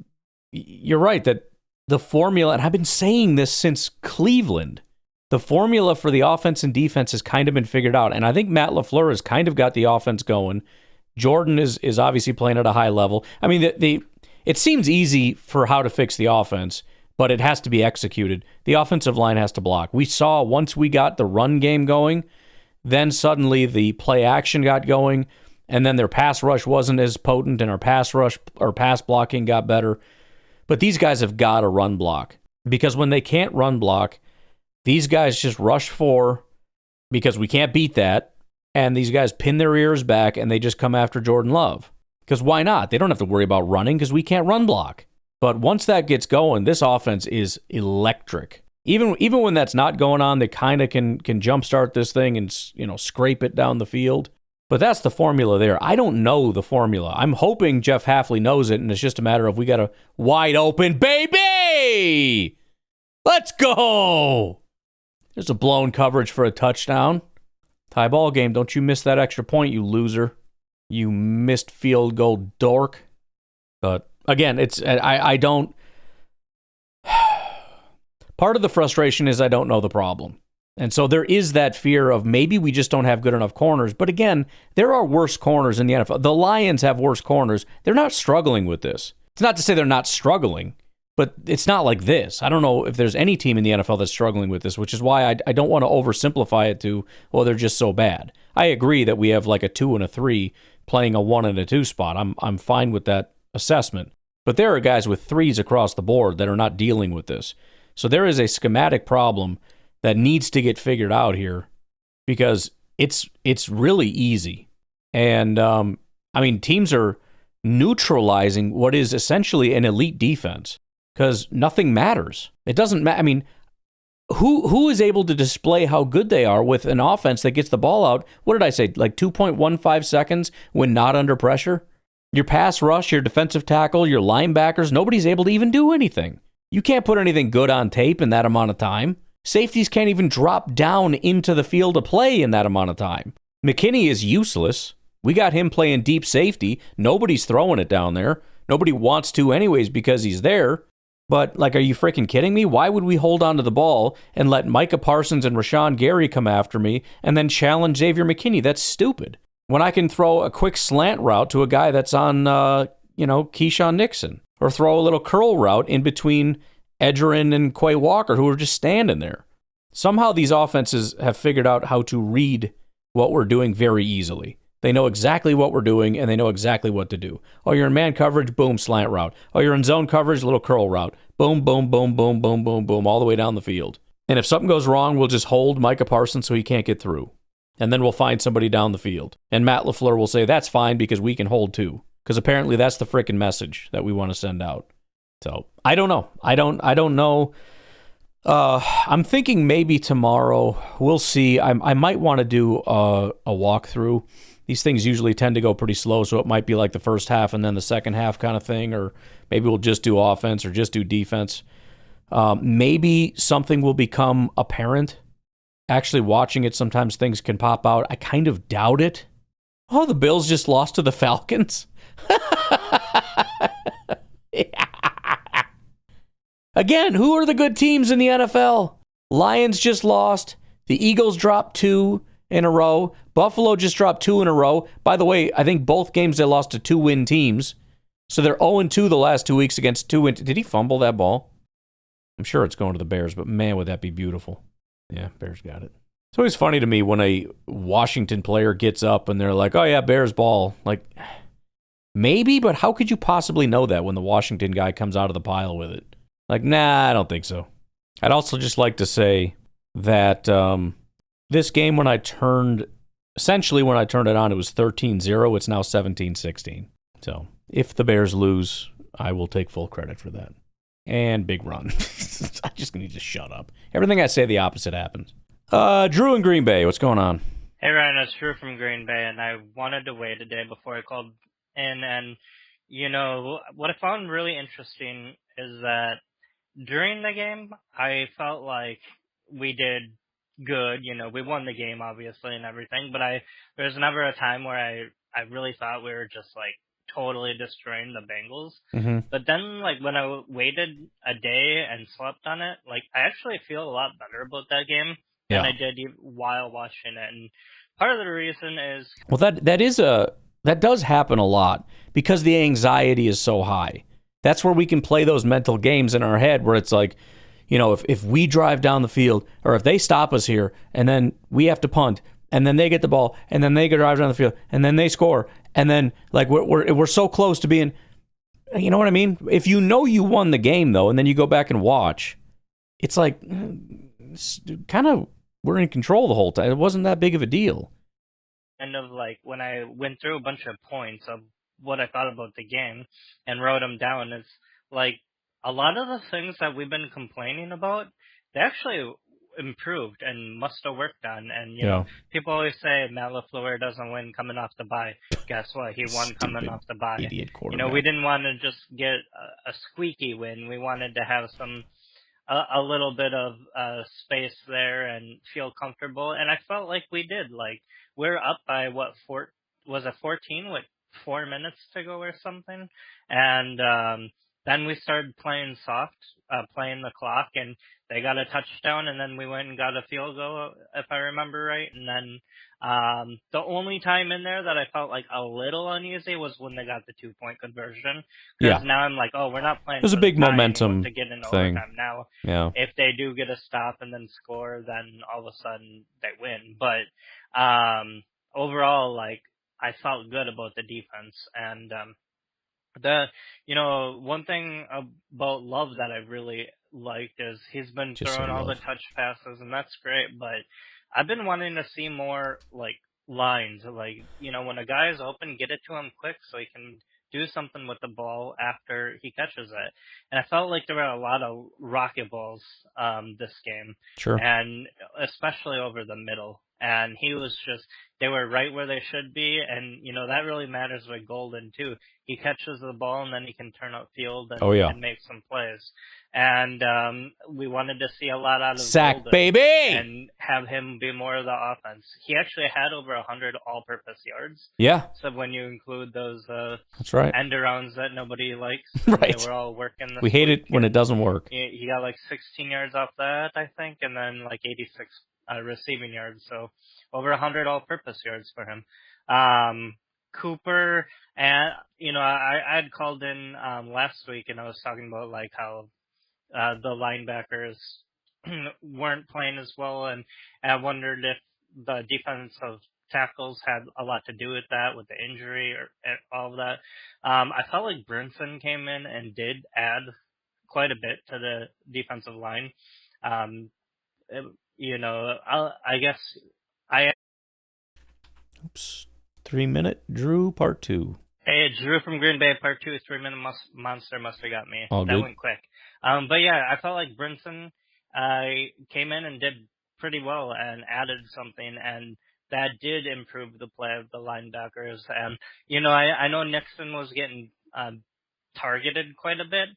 you're right that the formula, and I've been saying this since Cleveland, the formula for the offense and defense has kind of been figured out, and I think Matt LaFleur has kind of got the offense going. Jordan is obviously playing at a high level. I mean, it seems easy for how to fix the offense, but it has to be executed. The offensive line has to block. We saw once we got the run game going, Then suddenly the play action got going, and then their pass rush wasn't as potent, and our pass rush or pass blocking got better. But these guys have got to run block, because when they can't run block, these guys just rush 4 because we can't beat that, and these guys pin their ears back and they just come after Jordan Love. Because why not? They don't have to worry about running because we can't run block. But once that gets going, this offense is electric. Even when that's not going on, they kind of can jumpstart this thing and scrape it down the field. But that's the formula there. I don't know the formula. I'm hoping Jeff Hafley knows it, and it's just a matter of we got a wide open baby. Let's go. There's a blown coverage for a touchdown. Tie ball game. Don't you miss that extra point, you loser. You missed field goal dork. But again, I don't. Part of the frustration is I don't know the problem. And so there is that fear of maybe we just don't have good enough corners. But again, there are worse corners in the NFL. The Lions have worse corners. They're not struggling with this. It's not to say they're not struggling, but it's not like this. I don't know if there's any team in the NFL that's struggling with this, which is why I don't want to oversimplify it to, well, they're just so bad. I agree that we have like a 2 and a 3 playing a 1 and a 2 spot. I'm fine with that assessment. But there are guys with 3s across the board that are not dealing with this. So there is a schematic problem that needs to get figured out here, because it's really easy. And, teams are neutralizing what is essentially an elite defense because nothing matters. It doesn't matter. Who is able to display how good they are with an offense that gets the ball out, what did I say, like 2.15 seconds when not under pressure? Your pass rush, your defensive tackle, your linebackers, nobody's able to even do anything. You can't put anything good on tape in that amount of time. Safeties can't even drop down into the field of play in that amount of time. McKinney is useless. We got him playing deep safety. Nobody's throwing it down there. Nobody wants to anyways because he's there. But, are you freaking kidding me? Why would we hold on to the ball and let Micah Parsons and Rashawn Gary come after me and then challenge Xavier McKinney? That's stupid. When I can throw a quick slant route to a guy that's on, Keyshawn Nixon, or throw a little curl route in between Edgerrin and Quay Walker, who are just standing there. Somehow these offenses have figured out how to read what we're doing very easily. They know exactly what we're doing, and they know exactly what to do. Oh, you're in man coverage, boom, slant route. Oh, you're in zone coverage, little curl route. Boom, boom, boom, boom, boom, boom, boom, all the way down the field. And if something goes wrong, we'll just hold Micah Parsons so he can't get through. And then we'll find somebody down the field. And Matt LaFleur will say, that's fine because we can hold too. Because apparently that's the frickin' message that we want to send out. So, I don't know. I don't know. I'm thinking maybe tomorrow. We'll see. I might want to do a walkthrough. These things usually tend to go pretty slow, so it might be like the first half and then the second half kind of thing, or maybe we'll just do offense or just do defense. Maybe something will become apparent. Actually watching it, sometimes things can pop out. I kind of doubt it. Oh, the Bills just lost to the Falcons? Again, who are the good teams in the NFL? Lions just lost. The Eagles dropped 2 in a row. Buffalo just dropped 2 in a row. By the way, I think both games they lost to 2-win teams. So they're 0-2 the last 2 weeks against 2-win. Did he fumble that ball? I'm sure it's going to the Bears, but man, would that be beautiful. Yeah, Bears got it. It's always funny to me when a Washington player gets up and they're like, oh yeah, Bears ball. Maybe, but how could you possibly know that when the Washington guy comes out of the pile with it? Nah, I don't think so. I'd also just like to say that this game, when I turned it on, it was 13-0. It's now 17-16. So if the Bears lose, I will take full credit for that. And big run. I just need to shut up. Everything I say, the opposite happens. Drew in Green Bay, what's going on? Hey Ryan, it's Drew from Green Bay, and I wanted to wait a day before I called in. And, what I found really interesting is that during the game, I felt like we did good. We won the game, obviously, and everything. But there's never a time where I really thought we were just, totally destroying the Bengals. Mm-hmm. But then, when I waited a day and slept on it, I actually feel a lot better about that game than I did while watching it. And part of the reason is... Well, that does happen a lot because the anxiety is so high. That's where we can play those mental games in our head where it's like, if we drive down the field or if they stop us here and then we have to punt, and then they get the ball, and then they get drive down the field, and then they score, and then like we're so close to being, you know what I mean? If you know you won the game though, and then you go back and watch, it's like kind of we're in control the whole time. It wasn't that big of a deal. Kind of like when I went through a bunch of points of what I thought about the game and wrote them down, it's like a lot of the things that we've been complaining about, they actually improved and must have worked on. And, you know, people always say Matt LaFleur doesn't win coming off the bye. Guess what? He won coming off the bye. Idiot quarterback. You know, we didn't want to just get a squeaky win. We wanted to have a little bit of space there and feel comfortable. And I felt like we did. Like, we're up by, was it 14 with 4 minutes to go or something? And then we started playing soft, playing the clock, and they got a touchdown, and then we went and got a field goal, if I remember right. And then the only time in there that I felt like a little uneasy was when they got the 2-point conversion. Because now I'm like, oh, we're not playing. There's a big momentum to get in thing. Overtime now. Yeah. If they do get a stop and then score, then all of a sudden they win. But overall, like, I felt good about the defense. And one thing about Love that I really liked is he's been throwing all the touch passes, and that's great, but I've been wanting to see more, like, lines. Like, you know, when a guy is open, get it to him quick so he can do something with the ball after he catches it. And I felt like there were a lot of rocket balls this game. Sure. And especially over the middle. And he was just, they were right where they should be. And, you know, that really matters with Golden, too. He catches the ball and then he can turn upfield and make some plays. And we wanted to see a lot out of Sack, Golden baby! And have him be more of the offense. He actually had over 100 all-purpose yards. Yeah. So when you include those that's right. end arounds that nobody likes, right. They were all working. We hate it when it doesn't work. He got like 16 yards off that, I think, and then like 86 receiving yards. So over 100 all-purpose yards for him. Cooper, and you know, I had called in last week and I was talking about like how the linebackers weren't playing as well, and I wondered if the defensive tackles had a lot to do with that, with the injury or all of that. I felt like Brinson came in and did add quite a bit to the defensive line. I guess I. Oops. 3-minute Drew part 2. Hey, Drew from Green Bay part 2. 3-minute monster must have got me. All that good. Went quick. But yeah, I felt like Brinson came in and did pretty well and added something, and that did improve the play of the linebackers. And you know, I know Nixon was getting targeted quite a bit,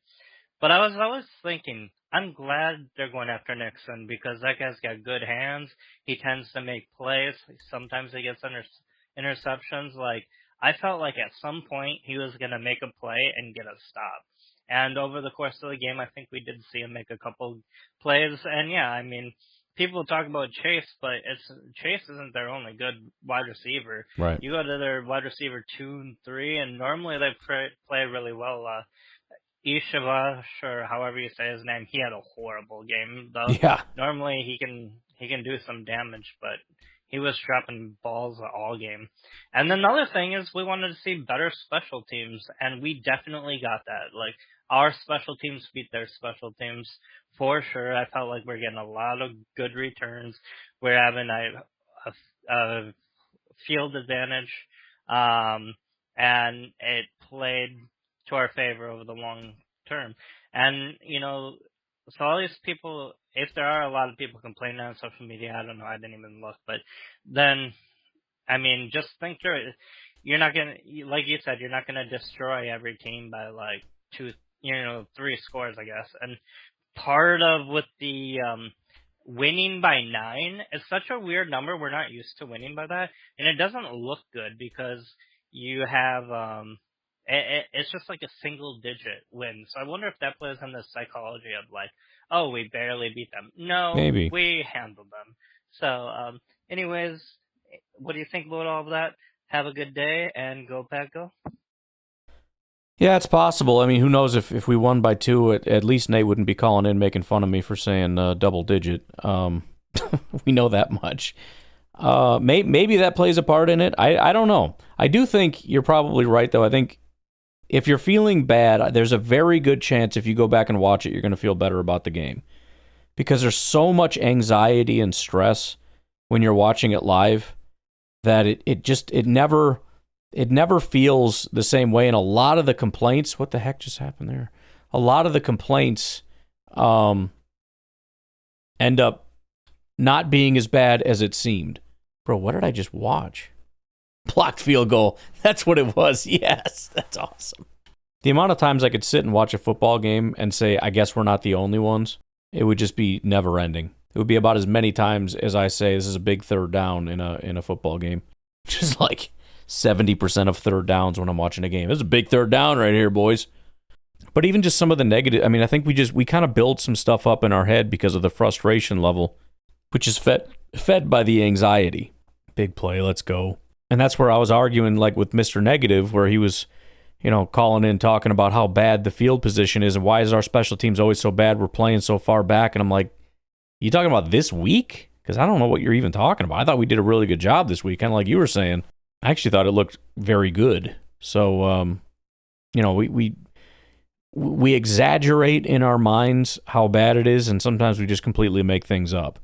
but I was always thinking, I'm glad they're going after Nixon because that guy's got good hands. He tends to make plays. Sometimes he gets interceptions. Like, I felt like at some point he was going to make a play and get a stop. And over the course of the game, I think we did see him make a couple plays. And yeah, I mean, people talk about Chase, but Chase isn't their only good wide receiver. Right. You go to their wide receiver 2 and 3, and normally they play really well. Ishavash, or however you say his name, he had a horrible game though. Yeah. Normally he can do some damage, but he was dropping balls all game. And then the other thing is we wanted to see better special teams, and we definitely got that. Like, our special teams beat their special teams for sure. I felt like we're getting a lot of good returns. We're having a field advantage, and it played to our favor over the long term. And, you know, so all these people, if there are a lot of people complaining on social media, I don't know, I didn't even look, but then, I mean, just think through it. You're not going to, like you said, you're not going to destroy every team by like 3 scores, I guess. And part of with the winning by 9, it's such a weird number. We're not used to winning by that. And it doesn't look good because you have, it's just like a single digit win. So I wonder if that plays in the psychology of like, oh, we barely beat them. No, maybe we handled them. So, anyways, what do you think about all of that? Have a good day and go Pack Go. Yeah, it's possible. I mean, who knows if we won by 2, at least Nate wouldn't be calling in making fun of me for saying double digit. We know that much. Maybe that plays a part in it. I don't know. I do think you're probably right, though. I think if you're feeling bad, there's a very good chance if you go back and watch it, you're going to feel better about the game. Because there's so much anxiety and stress when you're watching it live that it never feels the same way. And a lot of the complaints, what the heck just happened there? A lot of the complaints end up not being as bad as it seemed. Bro, what did I just watch? Blocked field goal. That's what it was. Yes, that's awesome. The amount of times I could sit and watch a football game and say, I guess we're not the only ones, it would just be never ending. It would be about as many times as I say this is a big third down in a football game. Just like 70% of third downs when I'm watching a game. This is a big third down right here, boys. But even just some of the negative, I mean, I think we kind of build some stuff up in our head because of the frustration level, which is fed by the anxiety. Big play, let's go. And that's where I was arguing like with Mr. Negative, where he was, calling in, talking about how bad the field position is and why is our special teams always so bad? We're playing so far back. And I'm like, you talking about this week? Because I don't know what you're even talking about. I thought we did a really good job this week, kind of like you were saying. I actually thought it looked very good. So, we exaggerate in our minds how bad it is, and sometimes we just completely make things up.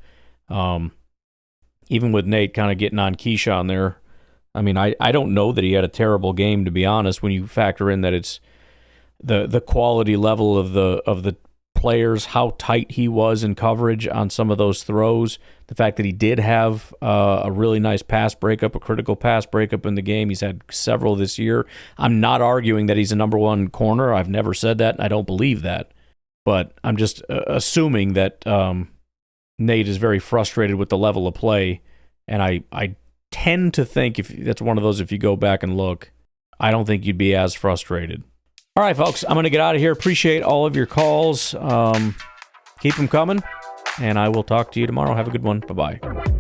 Even with Nate kind of getting on Keyshawn there, I mean, I don't know that he had a terrible game, to be honest, when you factor in that it's the quality level of the players, how tight he was in coverage on some of those throws, the fact that he did have a really nice pass breakup, a critical pass breakup in the game. He's had several this year. I'm not arguing that he's a number one corner. I've never said that, and I don't believe that. But I'm just assuming that Nate is very frustrated with the level of play, and I tend to think if that's one of those, if you go back and look, I don't think you'd be as frustrated. All right, folks, I'm going to get out of here. Appreciate all of your calls. Keep them coming, and I will talk to you tomorrow. Have a good one. Bye-bye.